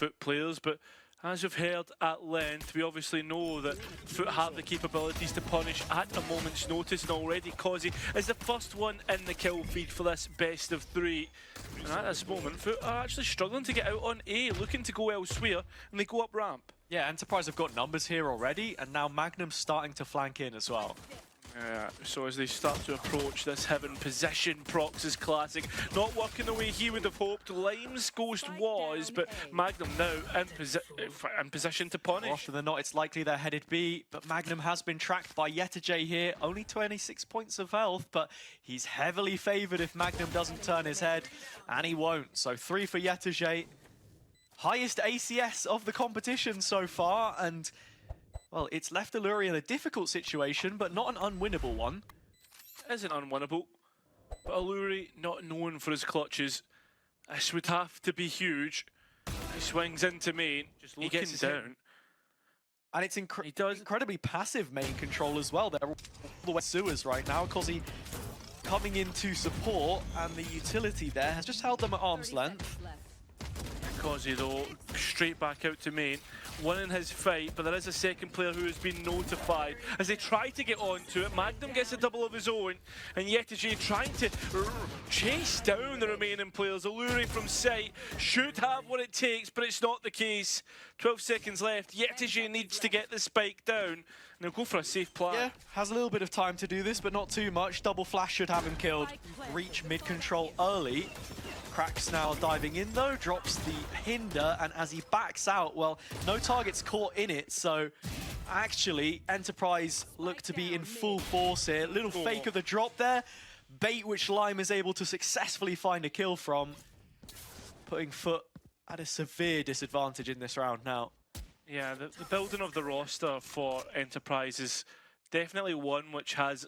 FUT players, but as we've heard at length, we obviously know that FUT have the capabilities to punish at a moment's notice, and already kozzy is the first one in the kill feed for this best of 3. And at this moment, FUT are actually struggling to get out on A, looking to go elsewhere, and they go up ramp. Yeah, Enterprise have got numbers here already, and now Magnum's starting to flank in as well. Yeah, so as they start to approach this heaven position, Proxh is classic. Not working the way he would have hoped. Lime's ghost was, but Magnum now in position to punish. More often than not, it's likely they're headed B, but Magnum has been tracked by yetujey here. Only 26 points of health, but he's heavily favoured if Magnum doesn't turn his head, and he won't. So 3 for yetujey. Highest ACS of the competition so far, and well, it's left iluri in a difficult situation, but not an unwinnable one. It isn't unwinnable, but iluri not known for his clutches. This would have to be huge. He swings into main, just he gets down. And it's incredibly passive main control as well. They're all the way sewers right now. kozzy coming in to support, and the utility there has just held them at arm's length. kozzy though, straight back out to main, winning his fight, but there is a second player who has been notified. As they try to get onto it, Magnum gets a double of his own, and yetujey trying to chase down the remaining players. iluri from sight should have what it takes, but it's not the case. 12 seconds left, yetujey needs to get the spike down, and he'll go for a safe plan. Yeah, has a little bit of time to do this, but not too much. Double flash should have him killed. Reach mid-control early. qRaxs now diving in though, drops the hinder, and as he backs out, well, no targets caught in it, so actually Enterprise look to be in full force here. Little fake of the drop there, bait which Lime is able to successfully find a kill from, putting FUT at a severe disadvantage in this round now. Yeah, the building of the roster for Enterprise is definitely one which has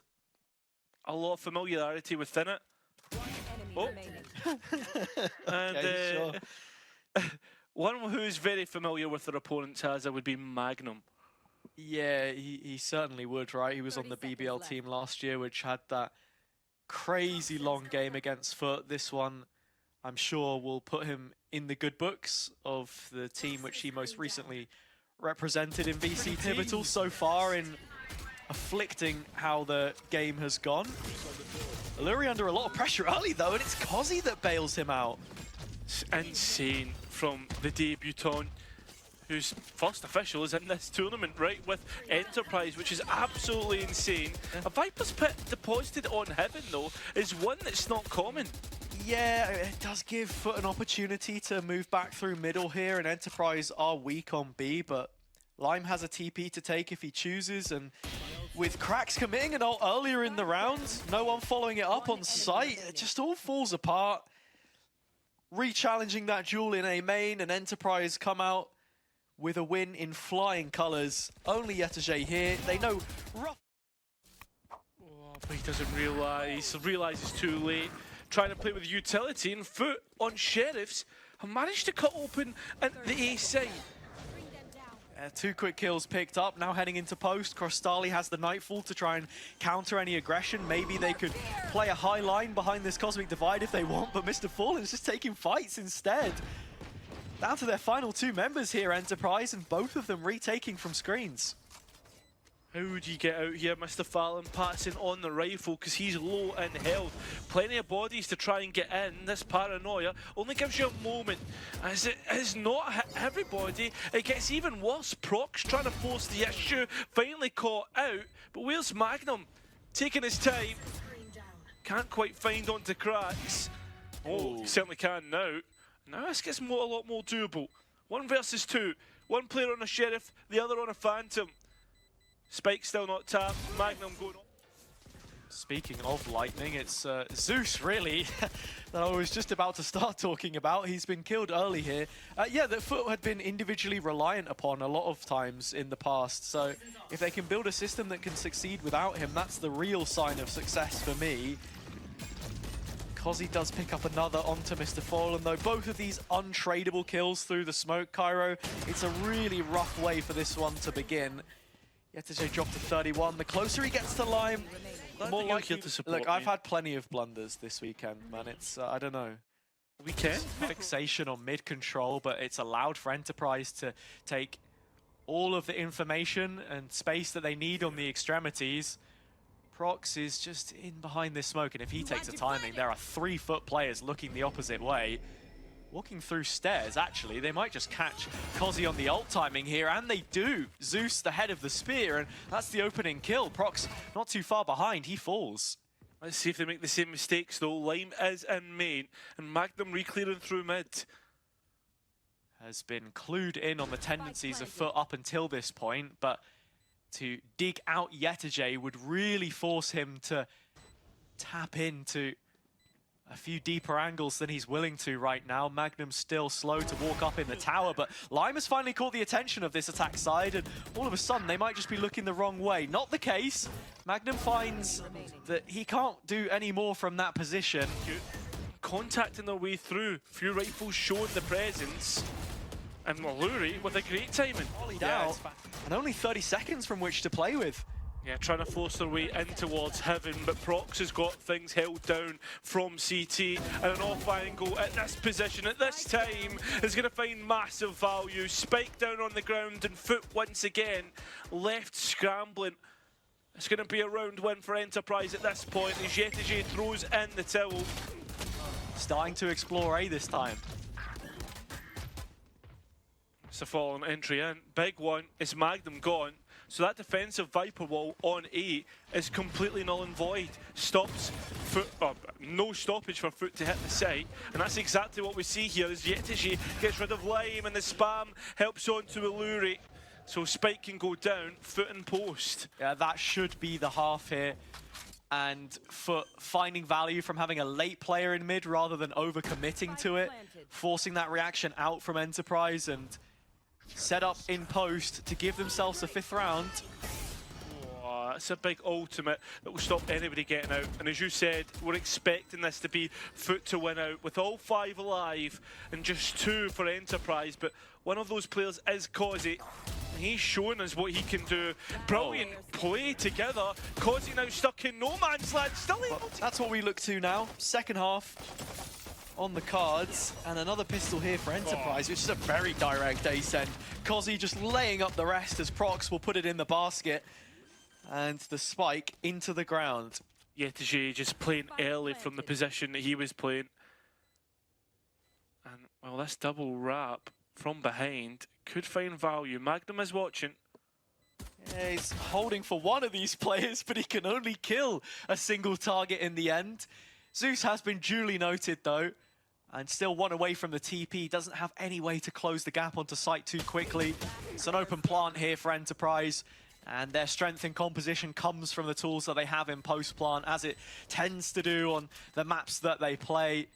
a lot of familiarity within it. Oh. And okay, sure. One who's very familiar with their opponents has it would be Magnum. Yeah, he certainly would, right? He was on the BBL team last year, which had that crazy long game against FUT. This one, I'm sure, will put him in the good books of the team which he most recently represented in VC Pivotal so far, in afflicting how the game has gone. iluri under a lot of pressure early though, and it's kozzy that bails him out. It's insane from the debutant, whose first official is in this tournament, right, with Enterprise, which is absolutely insane. A Viper's Pit deposited on Heaven, though, is one that's not common. Yeah, it does give FUT an opportunity to move back through middle here, and Enterprise are weak on B, but Lime has a TP to take if he chooses, and with qRaxs committing an ult earlier in the round, no one following it up on site, it just all falls apart. Re-challenging that duel in A main, and Enterprise come out with a win in flying colours. Only yetujey here. They know rough. Oh, but he doesn't realise. He realises too late. Trying to play with utility, and FUT on Sheriffs have managed to cut open at the A side. 2 quick kills picked up, now heading into post. KROSTALY has the Nightfall to try and counter any aggression. Maybe they could play a high line behind this Cosmic Divide if they want, but mrFaliN is just taking fights instead. Down to their final 2 members here, Enterprise, and both of them retaking from screens. How would you get out here, mrFaliN passing on the rifle because he's low in health. Plenty of bodies to try and get in. This paranoia only gives you a moment. As it is not hit everybody, it gets even worse. Proxh trying to force the issue, finally caught out. But where's Magnum? Taking his time. Can't quite find onto qRaxs. Oh, he certainly can now. Now this gets a lot more doable. 1 versus 2. One player on a Sheriff, the other on a Phantom. Spike still not tapped, Magnum going on. Speaking of lightning, it's Zeus, really, that I was just about to start talking about. He's been killed early here. Yeah, that FUT had been individually reliant upon a lot of times in the past, so if they can build a system that can succeed without him, that's the real sign of success for me. kozzy does pick up another onto mrFaliN, though both of these untradeable kills through the smoke, Cairo. It's a really rough way for this one to begin. yetujey dropped to 31. The closer he gets to Lime, the more likely to support. Look, I've had plenty of blunders this weekend, man. It's, I don't know. We can. Fixation on mid control, but it's allowed for Enterprise to take all of the information and space that they need on the extremities. Proxh is just in behind this smoke, and if he takes the timing, there are 3 FUT players looking the opposite way. Walking through stairs, actually. They might just catch kozzy on the ult timing here, and they do. Zeus, the head of the spear, and that's the opening kill. Proxh not too far behind, he falls. Let's see if they make the same mistakes though. Lime is in main, and Magnum re-clearing through mid. Has been clued in on the tendencies of FUT up until this point, but to dig out yetujey would really force him to tap into a few deeper angles than he's willing to right now. Magnum's still slow to walk up in the tower, but Lime has finally caught the attention of this attack side, and all of a sudden they might just be looking the wrong way. Not the case. Magnum finds that he can't do any more from that position. Contacting their way through. Few rifles showing the presence. And iluri with a great timing. Yeah, and only 30 seconds from which to play with. Yeah, trying to force their way in towards heaven, but Proxh has got things held down from CT, and an off angle at this position at this time is going to find massive value. Spike down on the ground, and FUT once again left scrambling. It's going to be a round win for Enterprise at this point as yetujey throws in the towel. Starting to explore A this time. It's a fallen entry in. Big one is Magnum gone. So that defensive Viper wall on A is completely null and void. Stops FUT, no stoppage for FUT to hit the site. And that's exactly what we see here as yetujey gets rid of Lime and the spam helps on to iluri. So Spike can go down, FUT in post. Yeah, that should be the half here. And FUT finding value from having a late player in mid rather than over-committing to it. Forcing that reaction out from Enterprise and set up in post to give themselves a 5th round. Oh, that's a big ultimate that will stop anybody getting out. And as you said, we're expecting this to be FUT to win out with all 5 alive and just 2 for Enterprise. But one of those players is kozzy. He's showing us what he can do. Brilliant play together. kozzy now stuck in no man's land, still able to... That's what we look to now. Second half on the cards, and another pistol here for Enterprise, which is a very direct ace end. kozzy just laying up the rest as Proxh will put it in the basket, and the spike into the ground. yetujey just playing early from the position that he was playing. And, well, this double wrap from behind could find value. Magnum is watching. Yeah, he's holding for one of these players, but he can only kill a single target in the end. Zeus has been duly noted, though, and still 1 away from the TP. Doesn't have any way to close the gap onto site too quickly. It's an open plant here for Enterprise, and their strength in composition comes from the tools that they have in post-plant, as it tends to do on the maps that they play.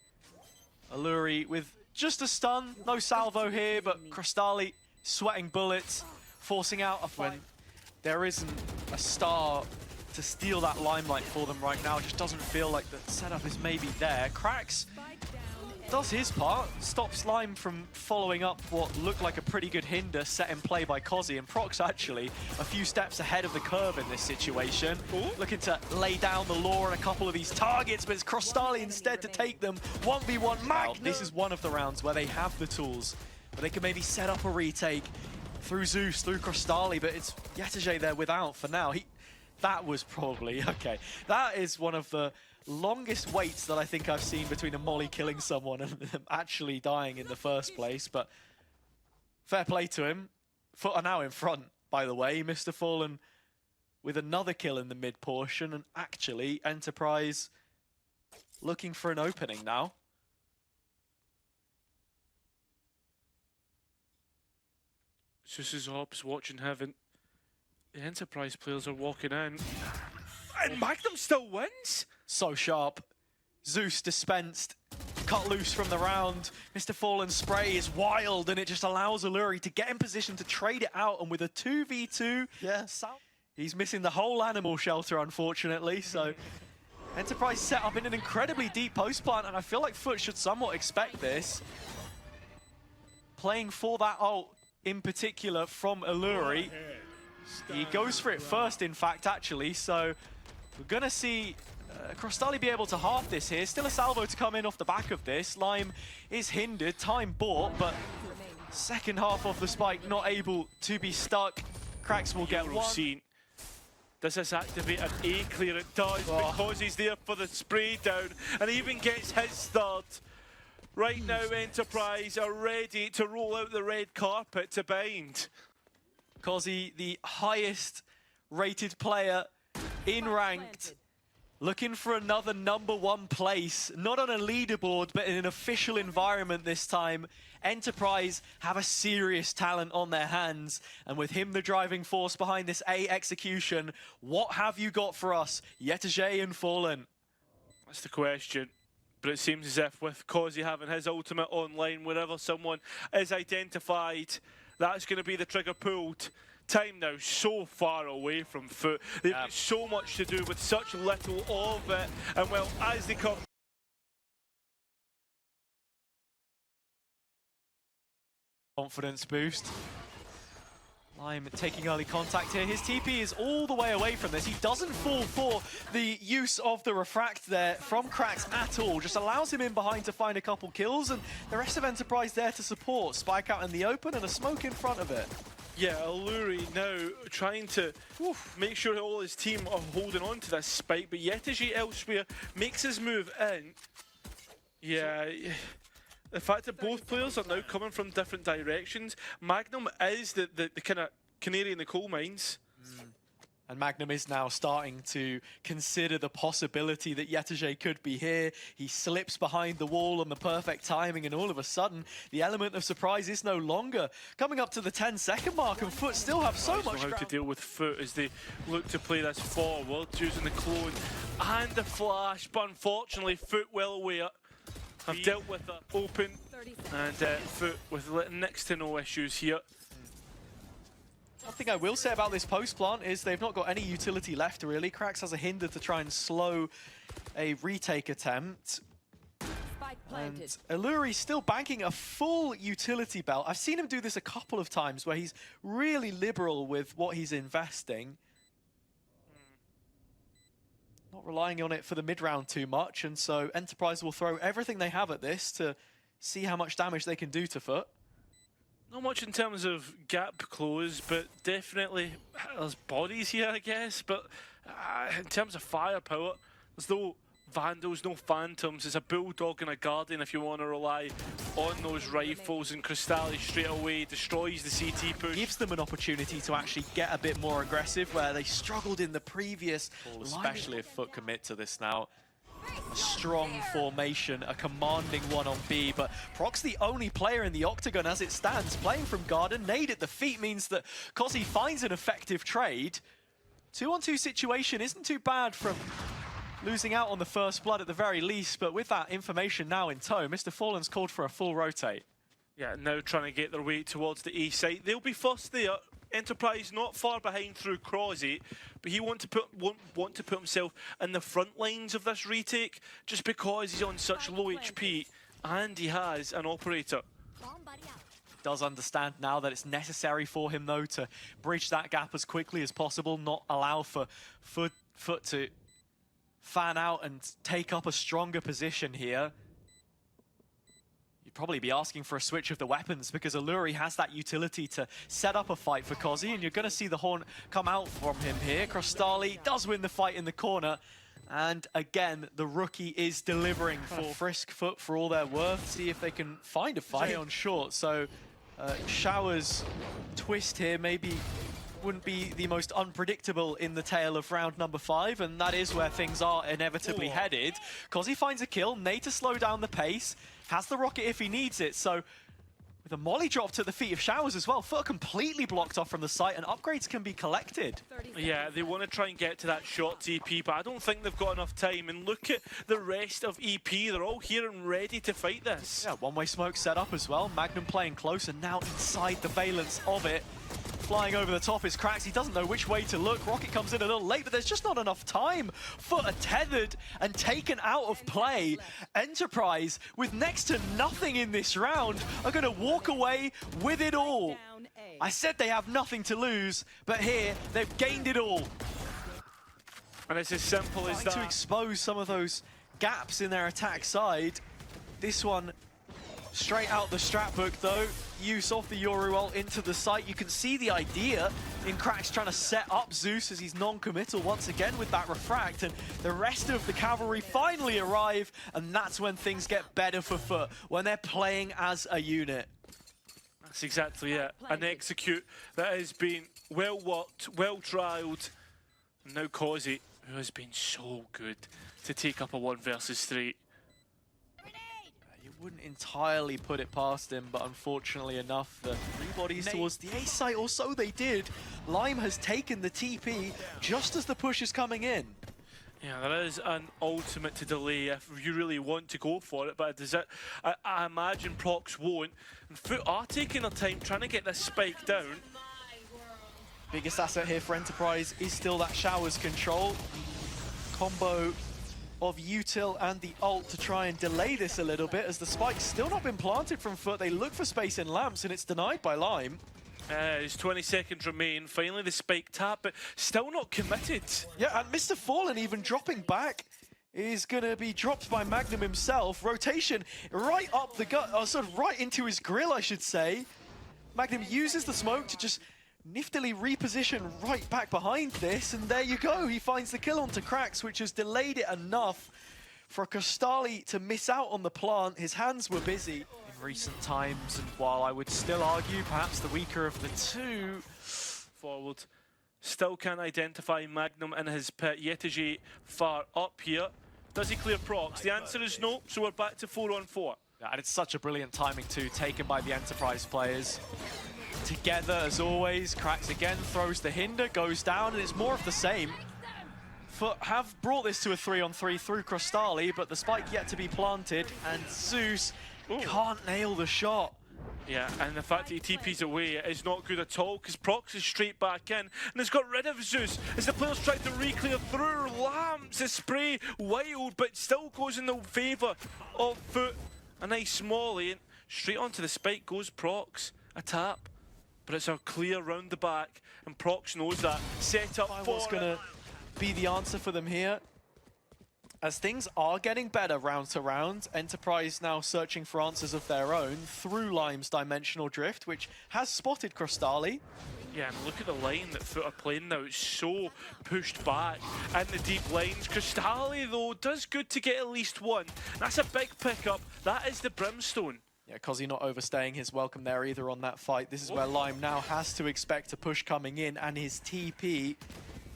iluri with just a stun, no salvo here, but KROSTALY sweating bullets, forcing out a fight. When there isn't a star to steal that limelight for them right now, it just doesn't feel like the setup is maybe there. qRaxs does his part, stops Lime from following up what looked like a pretty good hinder set in play by kozzy, and Proxh actually a few steps ahead of the curve in this situation. Ooh. Looking to lay down the law on a couple of these targets, but it's KROSTALY instead to take them 1v1. Magnum! This is one of the rounds where they have the tools, where they can maybe set up a retake through Zeus, through KROSTALY, but it's yetujey there without for now. That was probably, okay, that is one of the longest waits that I think I've seen between a molly killing someone and them actually dying in the first place, but fair play to him. FUT are now in front, by the way. MrFaliN with another kill in the mid portion, and actually Enterprise looking for an opening now. Zeus's ops watching heaven. The Enterprise players are walking in. And Magnum still wins? So sharp. Zeus dispensed, cut loose from the round. MrFaliN's spray is wild, and it just allows iluri to get in position to trade it out. And with a 2v2, he's missing the whole animal shelter, unfortunately. So Enterprise set up in an incredibly deep post plant, and I feel like FUT should somewhat expect this. Playing for that ult in particular from iluri. He goes for it first, in fact, actually, so we're going to see KROSTALY be able to half this here? Still a salvo to come in off the back of this. Lime is hindered, time bought, but second half of the spike not able to be stuck. qRaxs will get one. Seen. Does this activate an A clear? It does, because he's there for the spray down and even gets his third. Right now, Enterprise are ready to roll out the red carpet to bind. kozzy, the highest rated player in ranked, looking for another #1 place, not on a leaderboard, but in an official environment this time. Enterprise have a serious talent on their hands, and with him the driving force behind this A execution, what have you got for us, yetujey and FALEN? That's the question. But it seems as if with kozzy having his ultimate online, wherever someone is identified, that's going to be the trigger pulled. Time now so far away from FUT. They've got so much to do with such little of it. And well, as they come... Confidence boost. Lime taking early contact here. His TP is all the way away from this. He doesn't fall for the use of the refract there from qRaxs at all. Just allows him in behind to find a couple kills, and the rest of Enterprise there to support. Spike out in the open and a smoke in front of it. Yeah, iluri now trying to make sure all his team are holding on to this spike, but yetujey elsewhere makes his move in. Yeah. The fact that both players are now coming from different directions. Magnum is the kind of canary in the coal mines. And Magnum is now starting to consider the possibility that yetujey could be here. He slips behind the wall on the perfect timing, and all of a sudden, the element of surprise is no longer. Coming up to the 10-second mark, and FUT still have so much how to deal with FUT as they look to play this forward, using the clone and the flash, but unfortunately, FUT well aware. I've dealt with the open, and FUT with next to no issues here. One thing I will say about this post plant is they've not got any utility left, really. qRaxs has a hinder to try and slow a retake attempt. And iluri still banking a full utility belt. I've seen him do this a couple of times where he's really liberal with what he's investing. Not relying on it for the mid-round too much, and so Enterprise will throw everything they have at this to see how much damage they can do to FUT. Not much in terms of gap close, but definitely there's bodies here, I guess. But in terms of firepower, there's no Vandals, no Phantoms. It's a Bulldog and a Guardian if you want to rely on those rifles, and KROSTALY straight away destroys the CT push. Gives them an opportunity to actually get a bit more aggressive where they struggled in the previous. Especially if FUT commit to this now. A strong formation, a commanding one on B, but Proxh the only player in the octagon as it stands, playing from Garden. Nade at the feet means that kozzy finds an effective trade. 2-on-2 situation isn't too bad from losing out on the first blood at the very least, but with that information now in tow, mrFaliN's called for a full rotate. Yeah, now trying to get their way towards the A site. They'll be first there. Enterprise not far behind through kozzy, but he want to put himself in the front lines of this retake just because he's on such low HP and he has an operator. Does understand now that it's necessary for him though to bridge that gap as quickly as possible, not allow for FUT to fan out and take up a stronger position here. You'd probably be asking for a switch of the weapons because iluri has that utility to set up a fight for kozzy, and you're going to see the horn come out from him here. KROSTALY does win the fight in the corner, and again, the rookie is delivering for Frisk FUT for all they're worth. See if they can find a fight on short. So Shower's twist here maybe wouldn't be the most unpredictable in the tale of round number 5, and that is where things are inevitably headed. kozzy finds a kill, nade to slow down the pace, has the rocket if he needs it, so with a molly drop to the feet of Showers as well, FUT completely blocked off from the site, and upgrades can be collected. Yeah, they want to try and get to that short TP, but I don't think they've got enough time, and look at the rest of EP, they're all here and ready to fight this. Yeah, one-way smoke set up as well, Magnum playing close and now inside the valence of it. Flying over the top is qRaxs. He doesn't know which way to look. Rocket comes in a little late, but there's just not enough time. FUT are tethered and taken out of play. Enterprise, with next to nothing in this round, are going to walk away with it all. I said they have nothing to lose, but here, they've gained it all. And it's as simple as Trying to that. expose some of those gaps in their attack side. This one straight out the strat book though. Use of the Yoru ult into the site. You can see the idea in kRaxs trying to set up Zeus as he's non-committal once again with that refract, and the rest of the cavalry finally arrive, and that's when things get better for FUT, when they're playing as a unit. That's exactly it. An execute that has been well worked, well trialled. And now kozzy, who has been so good to take up a 1 versus 3. You wouldn't entirely put it past him, but unfortunately enough, the 3 bodies towards the A site, or so they did. Lime has taken the TP just as the push is coming in. Yeah, there is an ultimate to delay if you really want to go for it, but does it, I imagine Proxh won't. And FUT are taking their time trying to get this spike down. Biggest asset here for Enterprise is still that Showers control. Combo of util and the ult to try and delay this a little bit, as the spike's still not been planted from FUT. They look for space in lamps and it's denied by Lime. There's 20 seconds remain. Finally the spike tap, but still not committed. Yeah, and MrFaliN even dropping back is going to be dropped by Magnum himself. Rotation right up the gut, or sort of right into his grill, I should say. Magnum uses the smoke to just niftily reposition right back behind this, and there you go. He finds the kill onto kRaxs, which has delayed it enough for KROSTALY to miss out on the plant. His hands were busy in recent times, and while I would still argue perhaps the weaker of the two, Forward. Still can't identify Magnum and his pit. Yetujey far up here. Does he clear Proxh? The answer is no, so we're back to 4-on-4. yeah, and it's such a brilliant timing too, taken by the Enterprise players. Together as always, kRaxs again throws the hinder, goes down, and it's more of the same. FUT have brought this to a 3-on-3 through KROSTALY, but the spike yet to be planted, and Zeus can't nail the shot. Yeah, and the fact that he TP's away is not good at all, because Proxh is straight back in and has got rid of Zeus as the players try to re-clear through lamps. The spray wild, but still goes in the favour of FUT. A nice smally, and straight onto the spike goes Proxh. A tap, but it's a clear round the back, and Proxh knows that. Set up for What's going to be the answer for them here? As things are getting better round to round, Enterprise now searching for answers of their own through Lime's dimensional drift, which has spotted KROSTALY. Yeah, and look at the line that FUT are playing now. It's so pushed back in the deep lanes. KROSTALY, though, does good to get at least one. That's a big pickup. That is the Brimstone. Yeah, kozzy not overstaying his welcome there either on that fight. This is where Lime now has to expect a push coming in, and his TP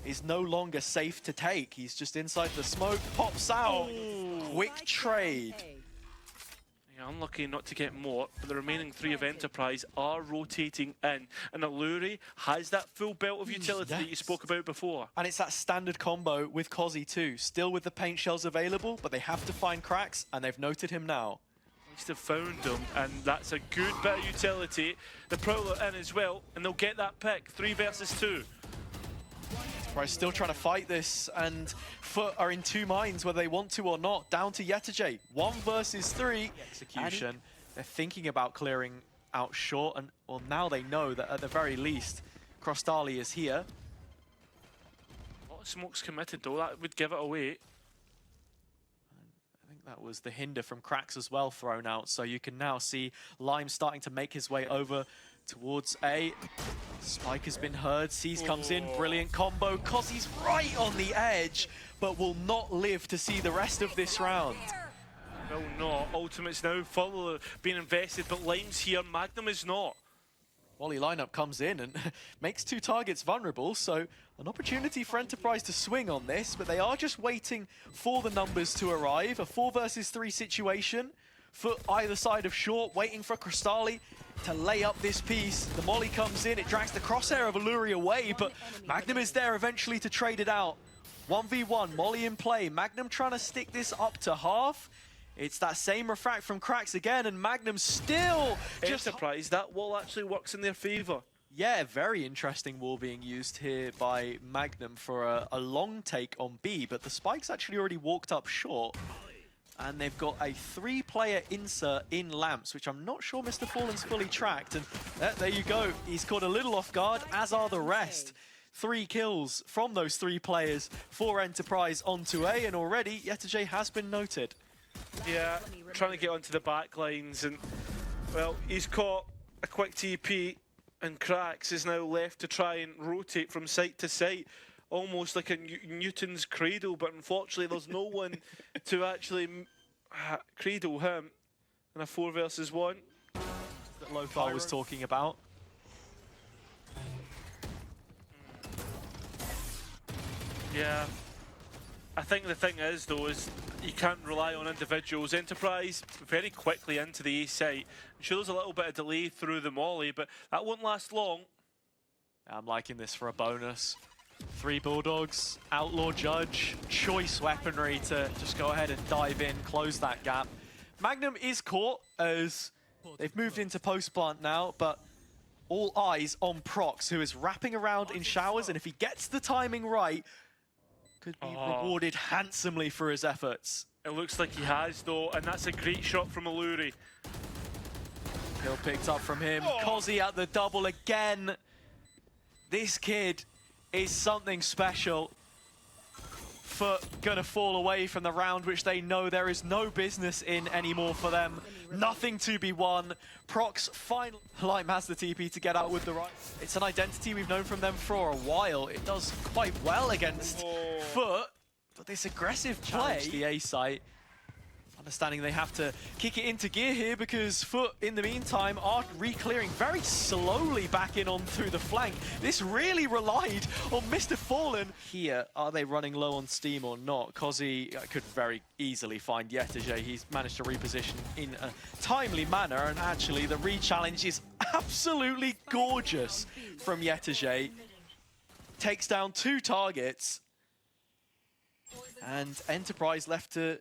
is no longer safe to take. He's just inside the smoke, pops out. Quick trade. Yeah, unlucky not to get more, but the remaining 3 of Enterprise are rotating in. And iluri has that full belt of utility that you spoke about before. And it's that standard combo with kozzy too. Still with the paint shells available, but they have to find kRaxs, and they've noted him now. At least they've found him, and that's a good bit of utility. The Prowler in as well, and they'll get that pick. 3 versus 2. Enterprise still trying to fight this, and FUT are in 2 minds whether they want to or not. Down to yetujey, 1 versus 3. Execution. They're thinking about clearing out short, and well, now they know that at the very least, KROSTALY is here. A lot of smoke's committed though, that would give it away. I think that was the hinder from kRaxs as well thrown out, so you can now see Lime starting to make his way over towards A. Spike has been heard, Seas comes in, brilliant combo. kozzy's right on the edge, but will not live to see the rest of this round. Will not. Ultimate's now full being invested, but Lime's here, Magnum is not. Wally lineup comes in and makes 2 targets vulnerable, so an opportunity for Enterprise to swing on this, but they are just waiting for the numbers to arrive. A 4 versus 3 situation. FUT either side of short, waiting for KROSTALY to lay up this piece. The molly comes in, it drags the crosshair of iluri away, but Magnum is there eventually to trade it out. 1v1, molly in play. Magnum trying to stick this up to half. It's that same refract from kRaxs again, and Magnum still just... Enterprise, that wall actually works in their favour. Yeah, very interesting wall being used here by Magnum for a long take on B, but the spike's actually already walked up short. And they've got a 3-player insert in lamps, which I'm not sure MrFaliN's fully tracked. And there you go. He's caught a little off guard, as are the rest. 3 kills from those 3 players for Enterprise onto A, and already yetujey has been noted. Yeah, trying to get onto the back lines, and well, he's caught a quick TP, and kRaxs is now left to try and rotate from site to site, almost like a Newton's cradle, but unfortunately there's no one to actually cradle him in a 4 versus 1. That Lofar was talking about. Yeah, I think the thing is though is you can't rely on individuals. Enterprise very quickly into the A site. I'm sure there's a little bit of delay through the molly, but that won't last long. I'm liking this for a bonus. 3 Bulldogs, Outlaw Judge, choice weaponry to just go ahead and dive in, close that gap. Magnum is caught as they've moved into post plant now, but all eyes on Proxh, who is wrapping around in showers, and if he gets the timing right, could be rewarded handsomely for his efforts. It looks like he has though, and that's a great shot from iluri. Kill picked up from him. kozzy at the double again. This kid is something special. FUT gonna fall away from the round, which they know there is no business in anymore for them. Nothing to be won. Proxh finally has the TP to get out with the right. It's an identity we've known from them for a while. It does quite well against FUT, but this aggressive play. The A site. Understanding they have to kick it into gear here because FUT, in the meantime, are re-clearing very slowly back in on through the flank. This really relied on mrFaliN. Here, are they running low on steam or not? kozzy could very easily find yetujey. He's managed to reposition in a timely manner, and actually the re-challenge is absolutely gorgeous from yetujey. Takes down 2 targets, and Enterprise left to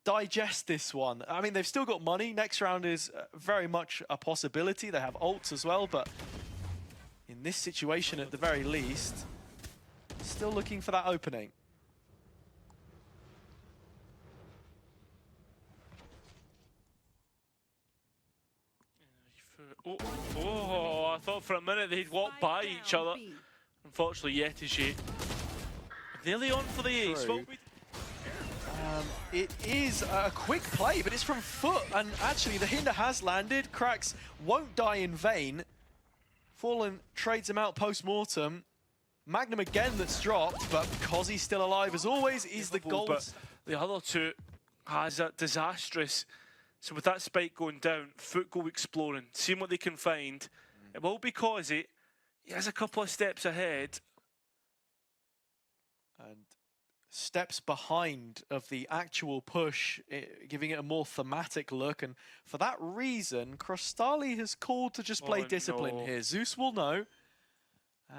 digest this one. I mean, they've still got money. Next round is very much a possibility. They have ults as well, but in this situation, at the very least, still looking for that opening. I thought for a minute they'd walk by each other. Unfortunately, yetujey nearly on for the ace. It is a quick play, but it's from FUT, and actually the hinder has landed. kRaxs won't die in vain. FALLEN trades him out post-mortem. Magnum again that's dropped, but kozzy's still alive as always. Is the goal. But the other 2 has a disastrous. So with that spike going down, FUT go exploring, seeing what they can find. It will be kozzy. He has a couple of steps ahead. And steps behind of the actual push, giving it a more thematic look, and for that reason, KROSTALY has called to just play discipline here. xeus will know,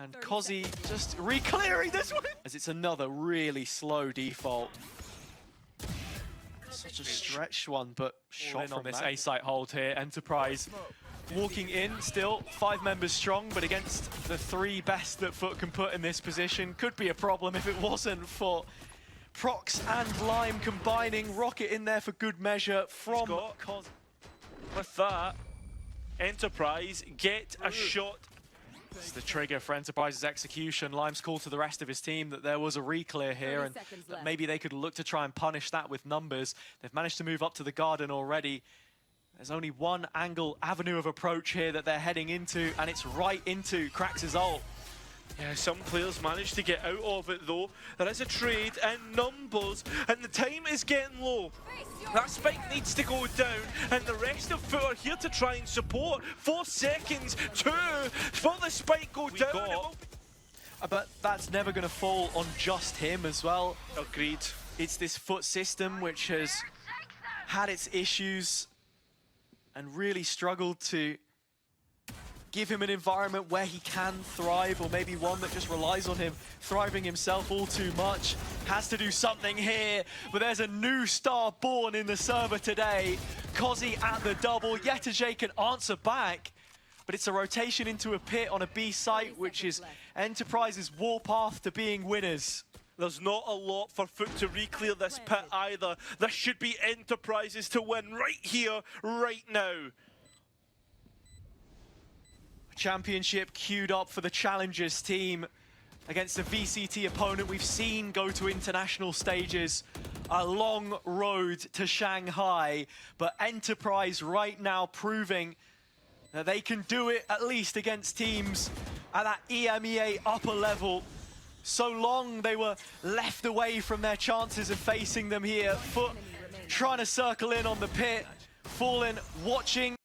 and kozzy just re-clearing this one, as it's another really slow default. Such a stretched one, but shot from on this A site hold here. Enterprise walking in, still 5 members strong, but against the 3 best that FUT can put in this position. Could be a problem if it wasn't for Proxh and Lime combining. Rocket in there for good measure from kozzy. With that, Enterprise get a shot. It's the trigger for Enterprise's execution. Lime's called to the rest of his team that there was a re-clear here, and that maybe they could look to try and punish that with numbers. They've managed to move up to the garden already. There's only one avenue of approach here that they're heading into, and it's right into kRaxs' ult. Yeah, some players manage to get out of it though. There is a trade in numbers, and the time is getting low. That spike needs to go down, and the rest of FUT are here to try and support. 4 seconds, 2, for the spike go down. But that's never going to fall on just him as well. Agreed. It's this FUT system which has had its issues and really struggled to give him an environment where he can thrive, or maybe one that just relies on him thriving himself all too much. Has to do something here, but there's a new star born in the server today. kozzy at the double. yetujey can answer back, but it's a rotation into a pit on a B site, which is Enterprise's warpath to being winners. There's not a lot for FUT to re-clear this pit either. This should be Enterprise's to win right here, right now. Championship queued up for the Challengers team. against a VCT opponent we've seen go to international stages. A long road to Shanghai, but Enterprise right now proving that they can do it at least against teams at that EMEA upper level. So long they were left away from their chances of facing them here. FUT trying to circle in on the pit. Fallen watching